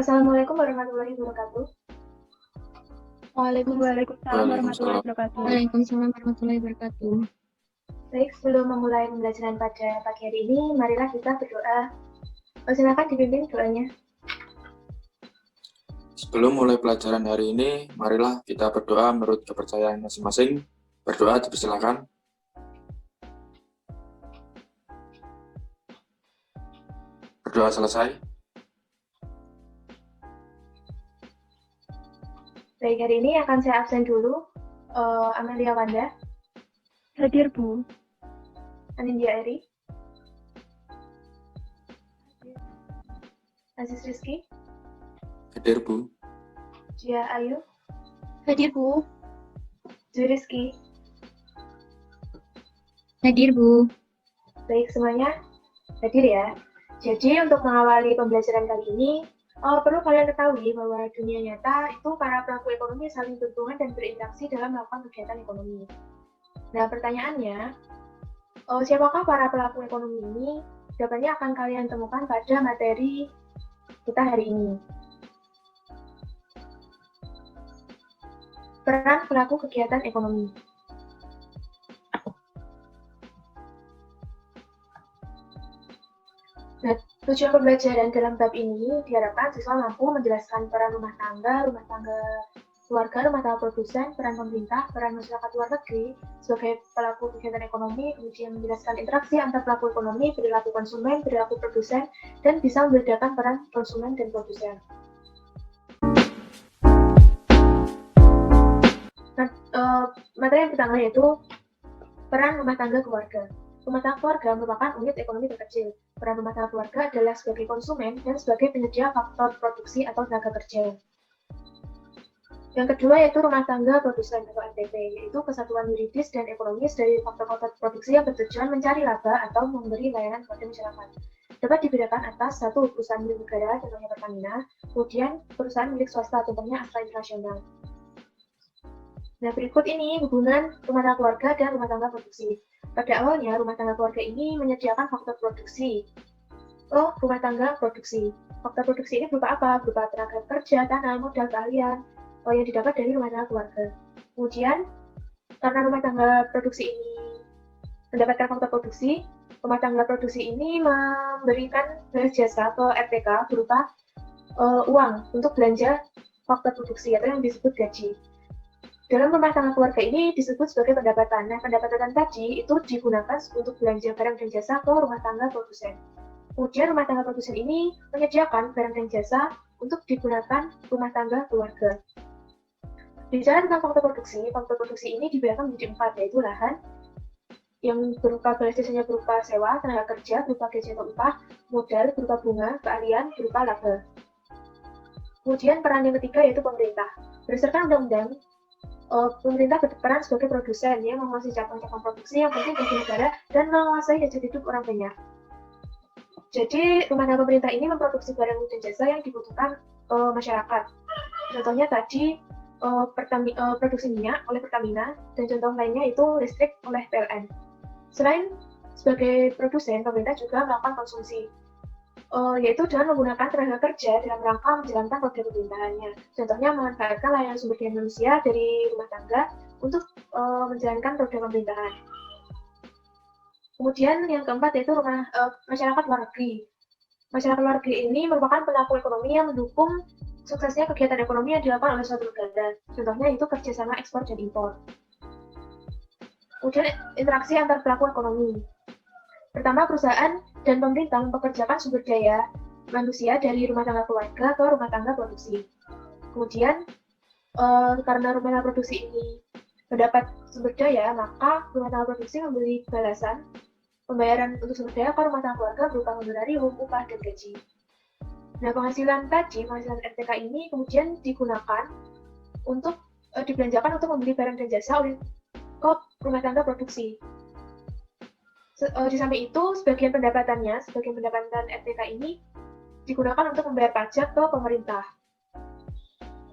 Assalamualaikum warahmatullahi wabarakatuh. Waalaikumsalam warahmatullahi Waalaikumsalam. wabarakatuh. Waalaikumsalam warahmatullahi wabarakatuh. Baik, sebelum memulai pembelajaran pada pagi hari ini, marilah kita berdoa. Silakan dipimpin doanya. Sebelum mulai pelajaran hari ini, marilah kita berdoa menurut kepercayaan masing-masing. Berdoa dipersilakan. Berdoa selesai. Baik, hari ini akan saya absen dulu. Amelia Wanda, Hadir, Bu. Anindya Eri, Aziz Rizky, Hadir, Bu. Jia Ayu, Hadir, Bu. Zui Rizky. Hadir, Bu. Baik, semuanya hadir ya. Jadi untuk mengawali pembelajaran kali ini, perlu kalian ketahui bahwa dunia nyata itu para pelaku ekonomi saling berhubungan dan berinteraksi dalam melakukan kegiatan ekonomi. Nah, pertanyaannya, siapakah para pelaku ekonomi ini? Jawabannya akan kalian temukan pada materi kita hari ini. Peran pelaku kegiatan ekonomi. Nah, tujuan pembelajaran dalam bab ini diharapkan siswa mampu menjelaskan peran rumah tangga keluarga, rumah tangga produsen, peran pemerintah, peran masyarakat luar negeri sebagai pelaku kegiatan ekonomi, kemudian menjelaskan interaksi antar pelaku ekonomi, perilaku konsumen, perilaku produsen, dan bisa membedakan peran konsumen dan produsen. Nah, materi yang pertama yaitu peran rumah tangga keluarga. Rumah tangga keluarga merupakan unit ekonomi terkecil. Peran rumah tangga keluarga adalah sebagai konsumen dan sebagai penyedia faktor produksi atau tenaga kerja. Yang kedua yaitu rumah tangga produsen atau RTP, yaitu kesatuan yuridis dan ekonomis dari faktor-faktor produksi yang bertujuan mencari laba atau memberi layanan kepada masyarakat. Dapat dibedakan atas satu perusahaan milik negara, contohnya Pertamina, kemudian perusahaan milik swasta, contohnya Astra Internasional. Nah, berikut ini hubungan rumah tangga keluarga dan rumah tangga produksi. Pada awalnya, rumah tangga keluarga ini menyediakan faktor produksi. Rumah tangga produksi. Faktor produksi ini berupa apa? Berupa tenaga kerja, tanah, modal, keahlian yang didapat dari rumah tangga keluarga. Kemudian, karena rumah tangga produksi ini mendapatkan faktor produksi, rumah tangga produksi ini memberikan jasa ke RTK berupa uang untuk belanja faktor produksi atau yang disebut gaji. Dalam rumah tangga keluarga ini disebut sebagai pendapatan. Nah, pendapatan tadi itu digunakan untuk belanja barang dan jasa ke rumah tangga produsen. Kemudian rumah tangga produsen ini menyediakan barang dan jasa untuk digunakan rumah tangga keluarga. Bicara tentang faktor produksi ini dibedakan menjadi 4, yaitu lahan, yang berupa balas jasanya berupa sewa, tenaga kerja berupa gaji atau upah, modal berupa bunga, keahlian berupa laba. Kemudian peran yang ketiga yaitu pemerintah. Berdasarkan undang-undang, pemerintah berperan sebagai produsen yang menguasai cabang-cabang produksi yang penting bagi negara dan menguasai hajat hidup orang banyak. Jadi, rumah tangga pemerintah ini memproduksi barang dan jasa yang dibutuhkan masyarakat. Contohnya tadi produksi minyak oleh Pertamina, dan contoh lainnya itu listrik oleh PLN. Selain sebagai produsen, pemerintah juga melakukan konsumsi, yaitu dengan menggunakan tenaga kerja dalam rangka menjalankan program pemerintahannya. Contohnya memanfaatkan layanan sumber daya manusia dari rumah tangga untuk menjalankan program pemerintahan. Kemudian yang keempat yaitu masyarakat luar negeri. Masyarakat luar negeri ini merupakan pelaku ekonomi yang mendukung suksesnya kegiatan ekonomi yang dilakukan oleh suatu negara. Contohnya itu kerjasama ekspor dan impor. Kemudian interaksi antar pelaku ekonomi. Pertama, perusahaan dan pemerintah mempekerjakan sumber daya manusia dari rumah tangga keluarga ke rumah tangga produksi. Kemudian, karena rumah tangga produksi ini mendapat sumber daya, maka rumah tangga produksi memberi balasan pembayaran untuk sumber daya ke rumah tangga keluarga berupa honorarium, upah, dan gaji. Nah, penghasilan RTK ini kemudian digunakan untuk dibelanjakan untuk membeli barang dan jasa oleh rumah tangga produksi. Di samping itu, sebagian pendapatan RTK ini digunakan untuk membayar pajak ke pemerintah.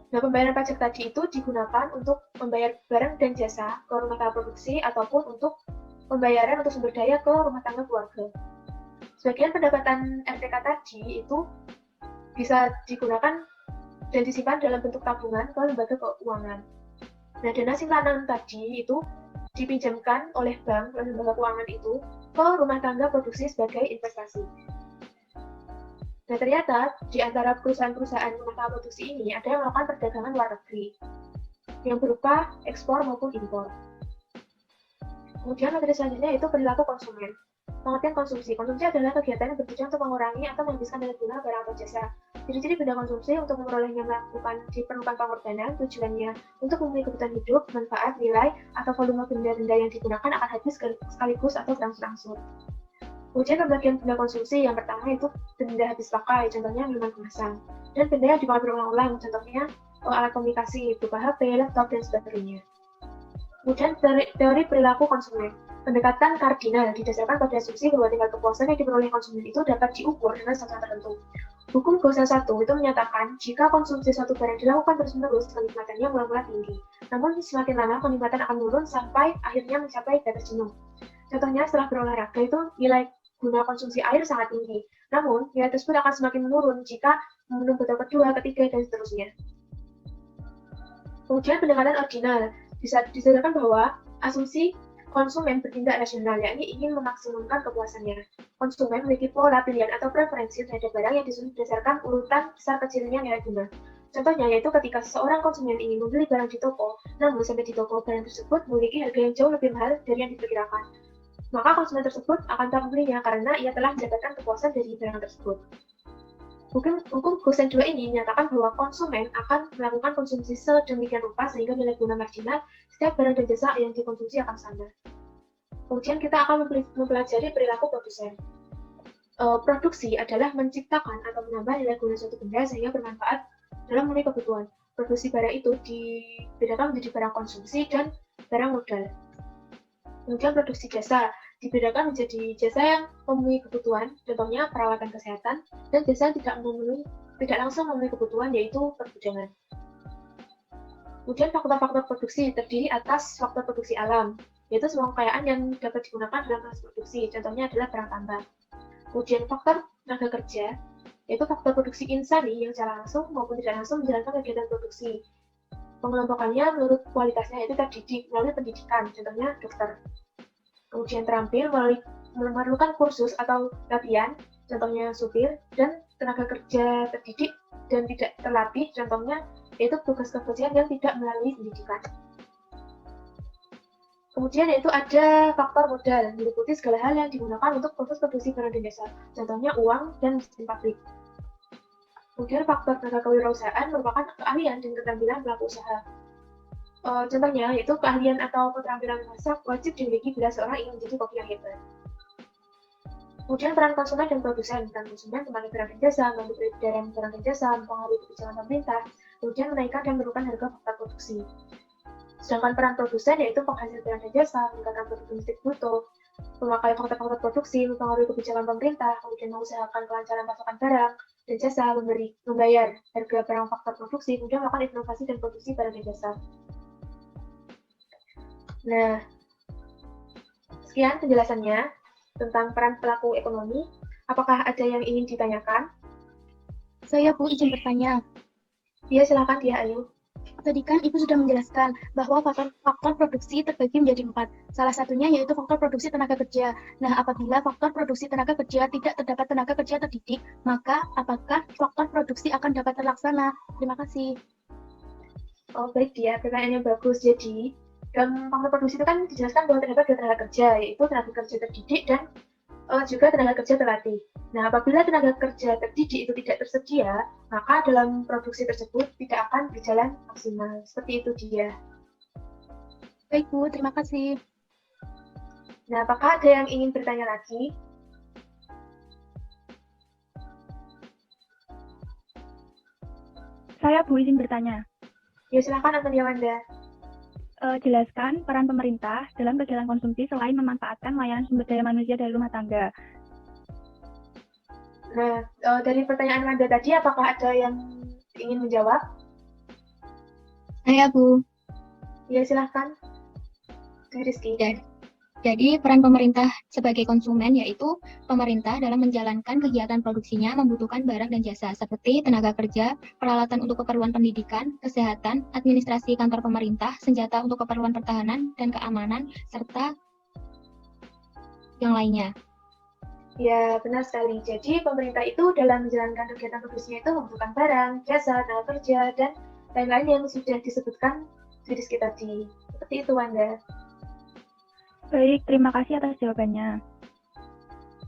Nah, pembayaran pajak tadi itu digunakan untuk membayar barang dan jasa ke rumah tangga produksi ataupun untuk pembayaran untuk sumber daya ke rumah tangga keluarga. Sebagian pendapatan RTK tadi itu bisa digunakan dan disimpan dalam bentuk tabungan ke lembaga keuangan. Nah, dana simpanan tadi itu dipinjamkan oleh bank, oleh lembaga keuangan itu ke rumah tangga produksi sebagai investasi. Nah, ternyata di antara perusahaan-perusahaan rumah tangga produksi ini ada yang melakukan perdagangan luar negeri yang berupa ekspor maupun impor. Kemudian materi selanjutnya itu perilaku konsumen. Pengertian konsumsi. Konsumsi adalah kegiatan yang bertujuan untuk mengurangi atau menghabiskan dana guna barang atau jasa. Ciri-ciri benda konsumsi untuk memperolehnya melakukan diperlukan pengorbanan, tujuannya untuk memenuhi kebutuhan hidup, manfaat, nilai, atau volume benda-benda yang digunakan akan habis sekaligus atau berangsur-angsur. Kemudian pembagian benda konsumsi yang pertama itu benda habis pakai, contohnya minuman kemasan, dan benda yang dipakai berulang-ulang, contohnya alat komunikasi berupa HP, laptop, dan sebagainya. Kemudian teori perilaku konsumen. Pendekatan kardinal didasarkan pada asumsi bahwa tingkat kepuasan yang diperoleh konsumen itu dapat diukur dengan standar tertentu. Hukum Gauss 1 itu menyatakan jika konsumsi suatu barang dilakukan terus-menerus, kenikmatannya mula-mula tinggi. Namun semakin lama kenikmatan akan menurun sampai akhirnya mencapai batas jenuh. Contohnya setelah berolahraga itu nilai guna konsumsi air sangat tinggi. Namun nilai tersebut akan semakin menurun jika meminum botol kedua, ketiga, dan seterusnya. Kemudian pendekatan ordinal bisa disadarkan bahwa asumsi konsumen bertindak rasional, yakni ingin memaksimumkan kepuasannya. Konsumen memiliki pola pilihan atau preferensi terhadap barang yang disusun berdasarkan urutan besar kecilnya nilai guna. Contohnya yaitu ketika seseorang konsumen ingin membeli barang di toko, namun sampai di toko barang tersebut memiliki harga yang jauh lebih mahal dari yang diperkirakan. Maka konsumen tersebut akan tetap membelinya karena ia telah mendapatkan kepuasan dari barang tersebut. Hukum Gauss 2 ini menyatakan bahwa konsumen akan melakukan konsumsi sedemikian rupa sehingga nilai guna marginal setiap barang dan jasa yang dikonsumsi akan sama. Kemudian kita akan mempelajari perilaku produsen. Produksi adalah menciptakan atau menambah nilai guna suatu benda sehingga bermanfaat dalam memenuhi kebutuhan. Produksi barang itu dibedakan menjadi barang konsumsi dan barang modal. Kemudian produksi jasa dibedakan menjadi jasa yang memenuhi kebutuhan, contohnya perawatan kesehatan, dan jasa yang tidak langsung memenuhi kebutuhan, yaitu perbudakan. Kemudian faktor-faktor produksi terdiri atas faktor produksi alam, yaitu semua kekayaan yang dapat digunakan dalam proses produksi, contohnya adalah barang tambah. Kemudian faktor tenaga kerja, yaitu faktor produksi insani yang secara langsung maupun tidak langsung menjalankan kegiatan produksi. Pengelompokannya menurut kualitasnya yaitu terdidik melalui pendidikan, contohnya dokter. Kemudian terampil memerlukan kursus atau latihan, contohnya supir, dan tenaga kerja terdidik dan tidak terlatih, contohnya yaitu tugas kebersihan yang tidak melalui pendidikan. Kemudian yaitu ada faktor modal, meliputi segala hal yang digunakan untuk proses produksi barang dan jasa, contohnya uang dan mesin pabrik. Kemudian faktor tenaga kewirausahaan merupakan keahlian dan keterampilan pelaku usaha. Contohnya yaitu keahlian atau keterampilan memasak wajib dimiliki bila seorang ingin menjadi koki yang hebat. Kemudian peran konsumen dan produsen. Peran konsumen sebagai barang dan jasa, membantu peredaran barang dan jasa, mempengaruhi kebijakan pemerintah, kemudian menaikkan dan menurunkan harga faktor produksi. Sedangkan peran produsen yaitu penghasil barang dan jasa, meningkatkan produk domestik bruto, memakai faktor-faktor produksi, mempengaruhi kebijakan pemerintah, kemudian mengusahakan kelancaran pasokan barang dan jasa, membayar harga barang faktor produksi, kemudian melakukan inovasi dan produksi barang dan jasa. Nah, sekian penjelasannya tentang peran pelaku ekonomi. Apakah ada yang ingin ditanyakan? Saya Bu izin bertanya. Ya, silakan dia, Ayu. Tadi kan Ibu sudah menjelaskan bahwa faktor produksi terbagi menjadi 4. Salah satunya yaitu faktor produksi tenaga kerja. Nah, apabila faktor produksi tenaga kerja tidak terdapat tenaga kerja terdidik, maka apakah faktor produksi akan dapat terlaksana? Terima kasih. Oh, baik dia. Pertanyaannya bagus. Jadi, dalam faktor produksi itu kan dijelaskan bahwa terdapat dua tenaga kerja, yaitu tenaga kerja terdidik dan juga tenaga kerja terlatih. Nah, apabila tenaga kerja terdidik itu tidak tersedia, maka dalam produksi tersebut tidak akan berjalan maksimal. Seperti itu dia. Baik Bu, terima kasih. Nah, apakah ada yang ingin bertanya lagi? Saya Bu izin bertanya. Ya, silakan Antonia Wanda. Jelaskan peran pemerintah dalam kegiatan konsumsi selain memanfaatkan layanan sumber daya manusia dari rumah tangga. Nah, dari pertanyaan Wanda tadi, apakah ada yang ingin menjawab? Saya Bu. Ya, silakan. Rizky. Jadi, peran pemerintah sebagai konsumen yaitu pemerintah dalam menjalankan kegiatan produksinya membutuhkan barang dan jasa seperti tenaga kerja, peralatan untuk keperluan pendidikan, kesehatan, administrasi kantor pemerintah, senjata untuk keperluan pertahanan dan keamanan, serta yang lainnya. Ya, benar sekali. Jadi, pemerintah itu dalam menjalankan kegiatan produksinya itu membutuhkan barang, jasa, tenaga kerja, dan lain-lain yang sudah disebutkan di Rizky tadi. Seperti itu, Wanda. Baik, terima kasih atas jawabannya.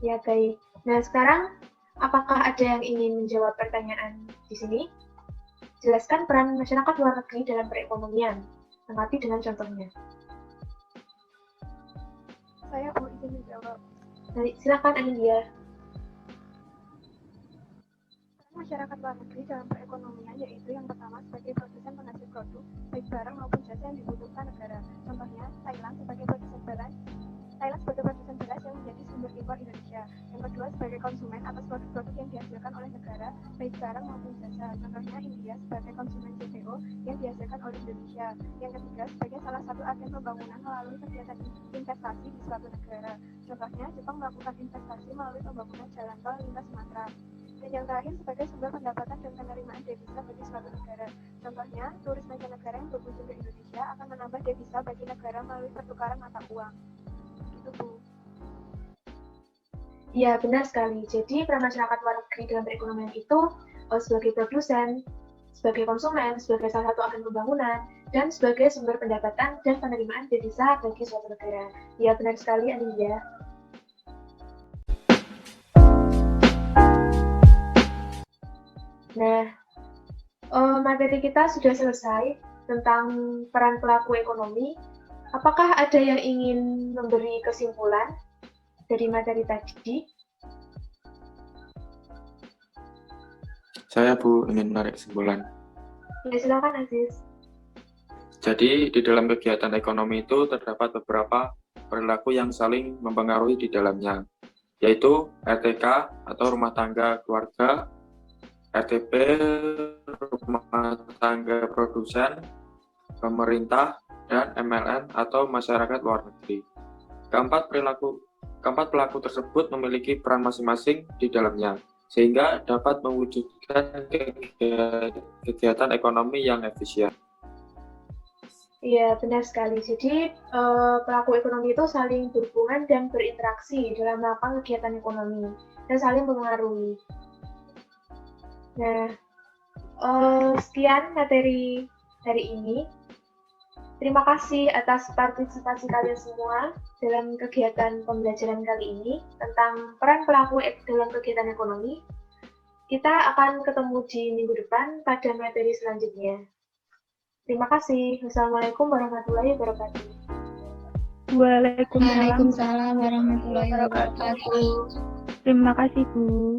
Ya, baik. Nah, sekarang, apakah ada yang ingin menjawab pertanyaan di sini? Jelaskan peran masyarakat luar negeri dalam perekonomian. Tanggapi dengan contohnya. Saya Bu izin menjawab. Baik, silakan Anindya. Peran masyarakat luar negeri dalam perekonomian yaitu yang pertama sebagai produsen penghasil produk, baik barang maupun jasa yang dibutuhkan negara. Contohnya, Thailand sebagai produsen beras yang menjadi sumber impor Indonesia. Yang kedua, sebagai konsumen atas produk-produk yang dihasilkan oleh negara, baik barang maupun jasa. Contohnya, India sebagai konsumen CPO yang dihasilkan oleh Indonesia. Yang ketiga, sebagai salah satu agen pembangunan melalui kegiatan investasi di suatu negara. Contohnya, Jepang melakukan investasi melalui pembangunan jalan tol lintas Sumatera. Dan yang terakhir, sebagai sumber pendapatan dan penerimaan devisa bagi suatu negara. Contohnya, turis mancanegara yang berkunjung ke Indonesia akan menambah devisa bagi negara melalui pertukaran mata uang. Gitu, Bu. Ya, benar sekali. Jadi, peran masyarakat luar negeri dalam perekonomian itu sebagai produsen, sebagai konsumen, sebagai salah satu agen pembangunan, dan sebagai sumber pendapatan dan penerimaan devisa bagi suatu negara. Ya, benar sekali, Anindya. Nah, materi kita sudah selesai tentang peran pelaku ekonomi. Apakah ada yang ingin memberi kesimpulan dari materi tadi? Saya Bu ingin menarik kesimpulan. Ya, silakan Aziz. Jadi di dalam kegiatan ekonomi itu terdapat beberapa perilaku yang saling mempengaruhi di dalamnya, yaitu RTK atau rumah tangga keluarga, RTP rumah tangga produsen, pemerintah, dan MLM atau masyarakat luar negeri. Keempat pelaku tersebut memiliki peran masing-masing di dalamnya, sehingga dapat mewujudkan kegiatan ekonomi yang efisien. Iya, benar sekali. Jadi, pelaku ekonomi itu saling berhubungan dan berinteraksi dalam melakukan kegiatan ekonomi dan saling mempengaruhi. Nah, sekian materi hari ini. Terima kasih atas partisipasi kalian semua dalam kegiatan pembelajaran kali ini tentang peran pelaku dalam kegiatan ekonomi. Kita akan ketemu di minggu depan pada materi selanjutnya. Terima kasih. Wassalamualaikum warahmatullahi wabarakatuh. Waalaikumsalam Waalaikumsalam warahmatullahi wabarakatuh. Terima kasih, Bu.